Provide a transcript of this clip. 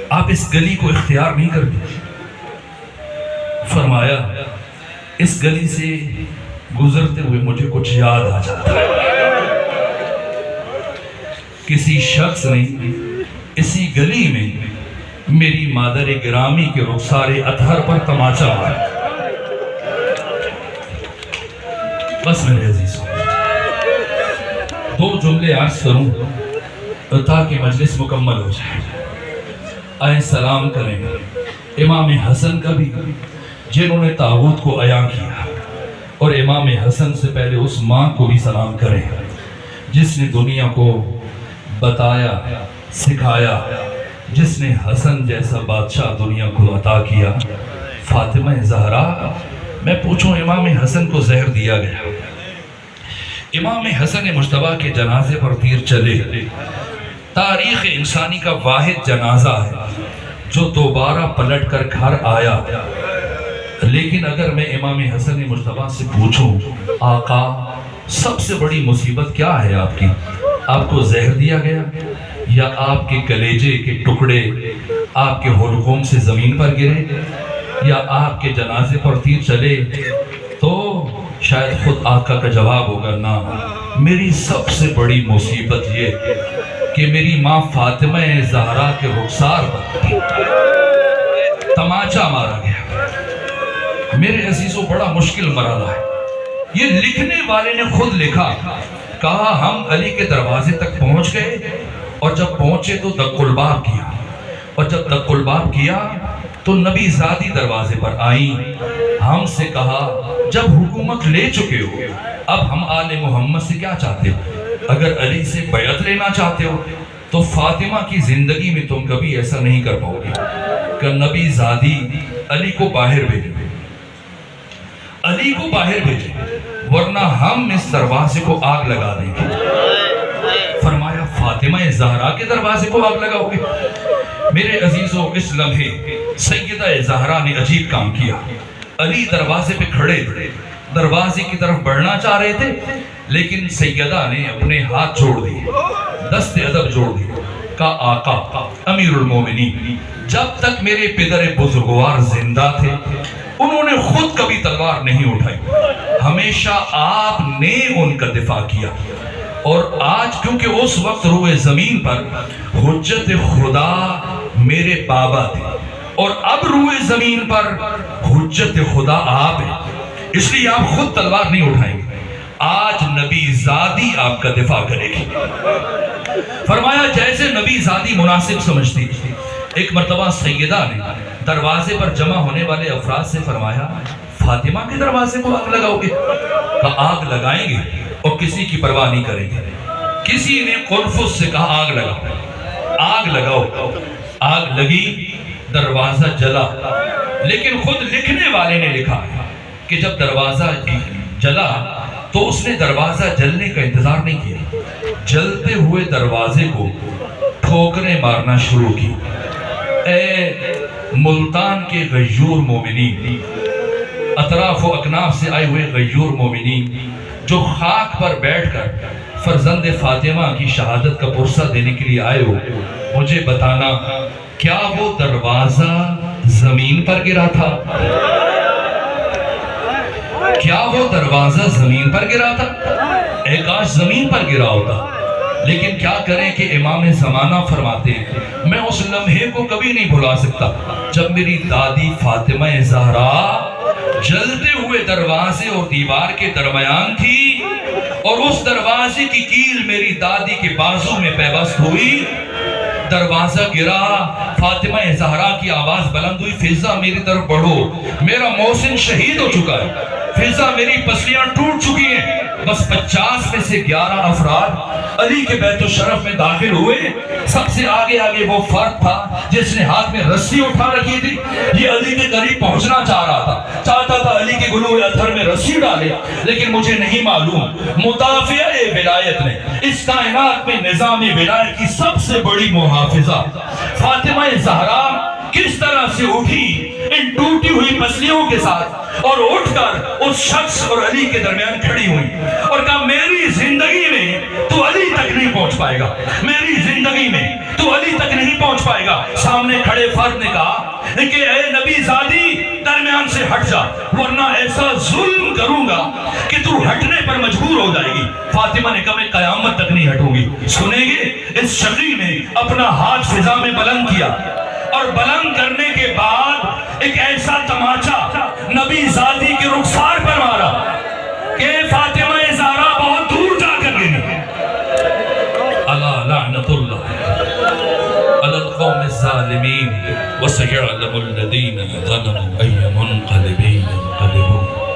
آپ اس گلی کو اختیار نہیں کرتے. فرمایا اس گلی سے گزرتے ہوئے مجھے کچھ یاد آ جاتا ہے. کسی شخص نے اسی گلی میں میری مادر گرامی کے رخسار اطہر پر تماچا مارا. بس میرے عزیزوں، دو جملے عرض کروں تاکہ مجلس مکمل ہو جائے. آئیں سلام کریں امام حسن کا بھی جنہوں نے طاغوت کو عیاں کیا، اور امام حسن سے پہلے اس ماں کو بھی سلام کریں جس نے دنیا کو بتایا، سکھایا، جس نے حسن جیسا بادشاہ دنیا کو عطا کیا، فاطمہ زہرا. میں پوچھوں، امام حسن کو زہر دیا گیا، امام حسن مجتبیٰ کے جنازے پر تیر چلے. تاریخ انسانی کا واحد جنازہ ہے جو دوبارہ پلٹ کر گھر آیا. لیکن اگر میں امام حسن مجتبیٰ سے پوچھوں، آقا سب سے بڑی مصیبت کیا ہے آپ کی؟ آپ کو زہر دیا گیا یا آپ کے کلیجے کے ٹکڑے آپ کے حلقوم سے زمین پر گرے یا آپ کے جنازے پر تیر چلے؟ تو شاید خود آقا کا جواب ہوگا، نا، میری سب سے بڑی مصیبت یہ کہ میری ماں فاطمہ زہرا کے رخسار پر تماچا مارا گیا. میرے عزیزوں، بڑا مشکل مرحلہ ہے. یہ لکھنے والے نے خود لکھا، کہا ہم علی کے دروازے تک پہنچ گئے اور جب پہنچے تو دق الباب کیا، اور جب دق الباب کیا تو نبی زادی دروازے پر آئیں. ہم سے کہا جب حکومت لے چکے ہو اب ہم آل محمد سے کیا چاہتے ہو؟ اگر علی سے بیعت لینا چاہتے ہو تو فاطمہ کی زندگی میں تم کبھی ایسا نہیں کر پاؤ گے کہ نبی زادی علی کو باہر بھیجے، علی کو باہر بھیجے، ورنہ ہم اس دروازے کو آگ لگا دیں گے. فرمایا فاطمہ زہرا کے دروازے کو آگ لگاؤ گے؟ میرے عزیزوں، اس لمحے سیدہ زہرا نے عجیب کام کیا. علی دروازے پہ کھڑے تھے، دروازے کی طرف بڑھنا چاہ رہے تھے، لیکن سیدہ نے اپنے ہاتھ جوڑ دیے، دست ادب جوڑ دیے. کہا آقا امیر المومنین، جب تک میرے پدر بزرگوار زندہ تھے انہوں نے خود کبھی تلوار نہیں اٹھائی، ہمیشہ آپ نے ان کا دفاع کیا. اور آج کیونکہ اس وقت روئے زمین پر حجت خدا میرے بابا تھے اور اب روئے زمین پر حجت خدا آپ ہے، اس لیے آپ خود تلوار نہیں اٹھائیں گے، آج نبی زادی آپ کا دفاع کرے گی. فرمایا جیسے نبی زادی مناسب سمجھتی تھی. ایک مرتبہ سیدہ نے دروازے پر جمع ہونے والے افراد سے فرمایا فاطمہ کے دروازے کو آگ لگاؤ گے؟ کہا آگ لگائیں گے اور کسی کی پرواہ نہیں کریں گے. کسی نے قنفذ سے کہا آگ لگاؤ، آگ لگاؤ. آگ لگی، دروازہ جلا. لیکن خود لکھنے والے نے لکھا کہ جب دروازہ جلا تو اس نے دروازہ جلنے کا انتظار نہیں کیا، جلتے ہوئے دروازے کو ٹھوکریں مارنا شروع کی. اے ملتان کے غیور مومنین، اطراف و اکناف سے آئے ہوئے غیور مومنین جو خاک پر بیٹھ کر فرزند فاطمہ کی شہادت کا پرسہ دینے کے لیے آئے ہو، مجھے بتانا کیا وہ دروازہ زمین پر گرا تھا؟ کیا وہ دروازہ زمین پر گرا تھا؟ اے کاش زمین پر گرا ہوتا. لیکن کیا کریں کہ امام زمانہ فرماتے ہیں میں اس لمحے کو کبھی نہیں بھلا سکتا جب میری دادی فاطمہ زہرا جلتے ہوئے دروازے اور دیوار کے درمیان تھی اور اس دروازے کی کیل میری دادی کے بازو میں پیوست ہوئی. دروازہ گرا، فاطمہ زہرا کی آواز بلند ہوئی، فضا میری طرف بڑھو، میرا محسن شہید ہو چکا ہے، فضا میری پسلیاں ٹوٹ چکی ہیں. بس 50 میں سے 11 افراد علی کے بیت الشرف میں داخل ہوئے. سب سے آگے وہ فرد تھا جس نے ہاتھ میں رسی اٹھا رکھی تھی. یہ علی کے قریب پہنچنا چاہ رہا تھا، چاہتا تھا علی کے گلوئے اطہر میں رسی ڈالے، لیکن مجھے نہیں معلوم مدافع ولایت نے، اس کائنات میں نظام ولایت کی سب سے بڑی محافظہ فاطمہ زہرا کس طرح سے اٹھی ان ٹوٹی ہوئی پسلیوں کے ساتھ اور اٹھ کر اس شخص اور علی کے درمیان کھڑی ہوئی اور کہا میری زندگی میں تو علی تک نہیں پہنچ پائے گا، میری زندگی میں تو علی پائے گا۔ سامنے کھڑے فرد نے کہا کہ اے نبی زادی درمیان سے ہٹ جا، ورنہ ایسا ظلم کروں گا کہ تو ہٹنے پر مجبور ہو جائے گی۔ فاطمہ نے کہا میں قیامت تک نہیں ہٹوں گی۔ سنیں گے اس شقی نے اپنا ہاتھ فضا میں بلند کیا، اور بلند کرنے کے بعد ایک ایسا تماچا نبی زادی کے رخسار پر مارا کہ فاطمہ زہرا بہت دور جا کر گری۔ الا لعنت اللہ علی القوم الظالمین وسيعلم الذین ظلموا أي منقلب ينقلبون۔